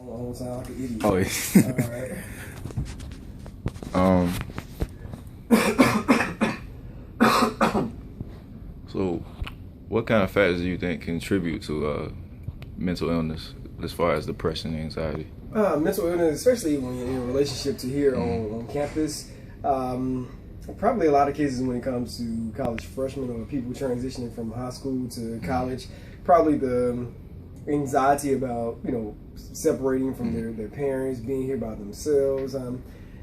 don't sound like an idiot. Oh, yeah. All right. So, what kind of factors do you think contribute to mental illness as far as depression and anxiety? Mental illness, especially when you're in a relationship to here on campus. Probably a lot of cases when it comes to college freshmen or people transitioning from high school to college. Probably the anxiety about, separating from their parents, being here by themselves,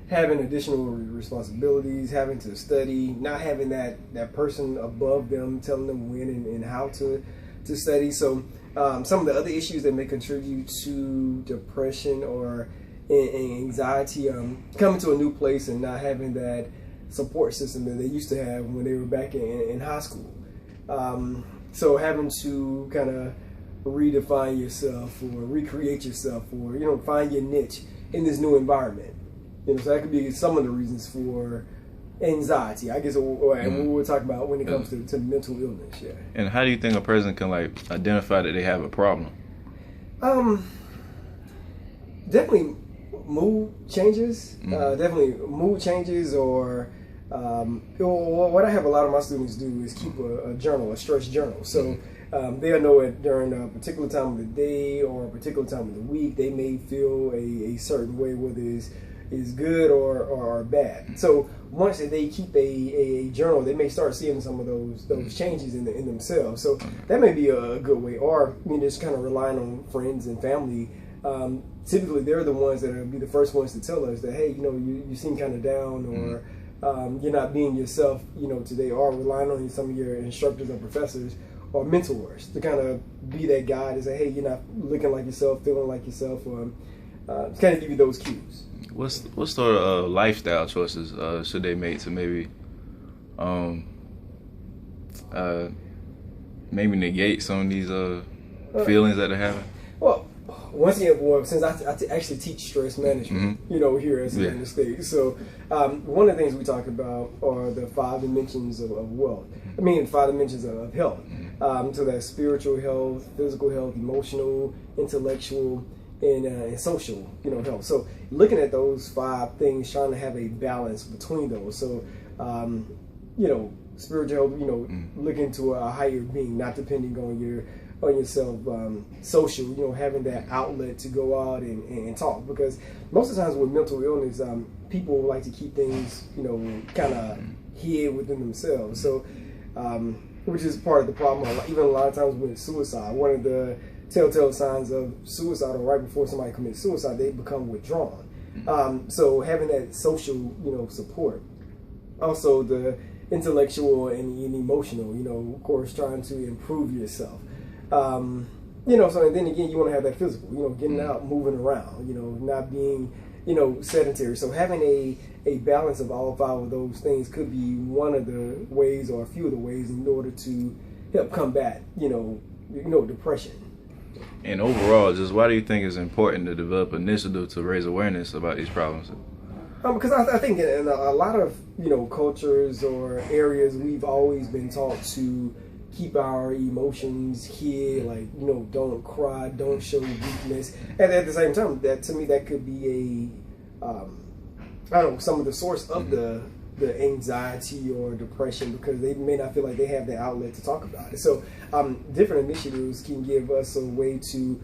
having additional responsibilities, having to study, not having that person above them telling them when and how to study. So some of the other issues that may contribute to depression or anxiety, coming to a new place and not having that support system that they used to have when they were back in high school. So having to kind of redefine yourself or recreate yourself or, find your niche in this new environment. So that could be some of the reasons for anxiety, I guess, or we'll talk about when it comes to mental illness. Yeah. And how do you think a person can identify that they have a problem? Definitely mood changes. Definitely mood changes, or what I have a lot of my students do is keep a journal, a stress journal. So they'll know it during a particular time of the day or a particular time of the week. They may feel a certain way, whether it's good or bad. So once they keep a journal, they may start seeing some of those changes in themselves. So that may be a good way. Or just kind of relying on friends and family. Typically, they're the ones that will be the first ones to tell us that, hey, you seem kind of down, or you're not being yourself, today. Or relying on some of your instructors or professors or mentors to kind of be that guy to say, hey, you're not looking like yourself, feeling like yourself, or to kind of give you those cues. What sort of lifestyle choices should they make to maybe negate some of these feelings that they're having? Well, once again, since I actually teach stress management, here at Savannah State. So one of the things we talk about are the 5 dimensions of wealth. 5 dimensions of health. So that's spiritual health, physical health, emotional, intellectual, and social, health. So looking at those 5 things, trying to have a balance between those. So, spiritual health, looking to a higher being, not depending on yourself. Social, having that outlet to go out and talk, because most of the times with mental illness, people like to keep things, kind of hid within themselves. So, which is part of the problem. Even a lot of times with suicide, one of the telltale signs of suicide, or right before somebody commits suicide, they become withdrawn. So having that social, support. Also the intellectual and emotional, of course, trying to improve yourself. So and then again, you want to have that physical, getting out, moving around, not being, sedentary. So having a balance of all 5 of those things could be one of the ways, or a few of the ways, in order to help combat, depression. And overall, just why do you think it's important to develop initiative to raise awareness about these problems? Because I think in a lot of cultures or areas, we've always been taught to keep our emotions hid, don't cry, don't show weakness. And at the same time, that to me, that could be some of the source of the anxiety or depression, because they may not feel like they have the outlet to talk about it. So different initiatives can give us a way to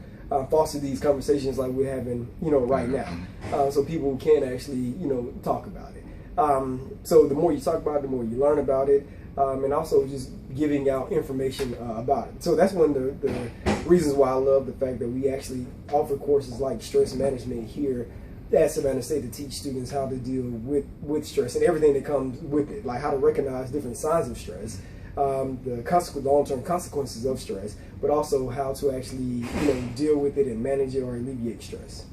foster these conversations like we're having, right now. So people can actually, talk about it. So the more you talk about it, the more you learn about it. And also just giving out information about it. So that's one of the reasons why I love the fact that we actually offer courses like stress management here at Savannah State, to teach students how to deal with stress and everything that comes with it, like how to recognize different signs of stress, the long-term consequences of stress, but also how to actually deal with it and manage it or alleviate stress.